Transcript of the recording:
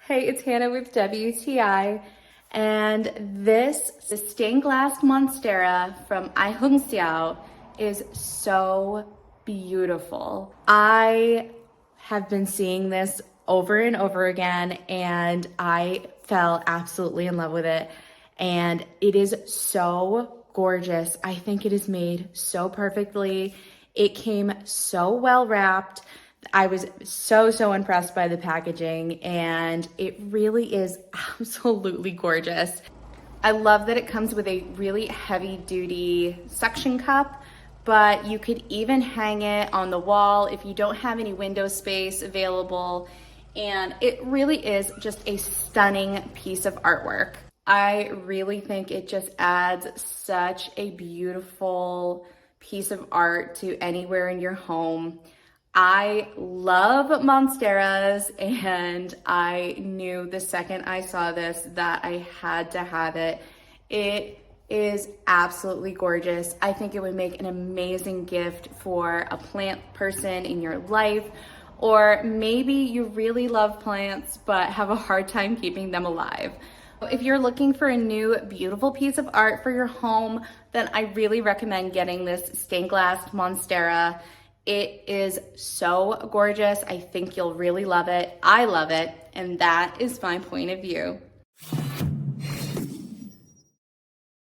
Hey, it's Hannah with WTI, and this stained glass Monstera from AITONGXIAO is so beautiful. I have been seeing this over and over again, and I fell absolutely in love with it. And it is so gorgeous. I think it is made so perfectly. It came so well wrapped. I was so impressed by the packaging, and it really is absolutely gorgeous. I love that it comes with a really heavy duty suction cup, but you could even hang it on the wall if you don't have any window space available. And it really is just a stunning piece of artwork. I really think it just adds such a beautiful piece of art to anywhere in your home. I love Monsteras, and I knew the second I saw this that I had to have it. It is absolutely gorgeous. I think it would make an amazing gift for a plant person in your life, or maybe you really love plants but have a hard time keeping them alive. If you're looking for a new beautiful piece of art for your home, then I really recommend getting this stained glass Monstera. It is so gorgeous. I think you'll really love it. I love it, and that is my point of view.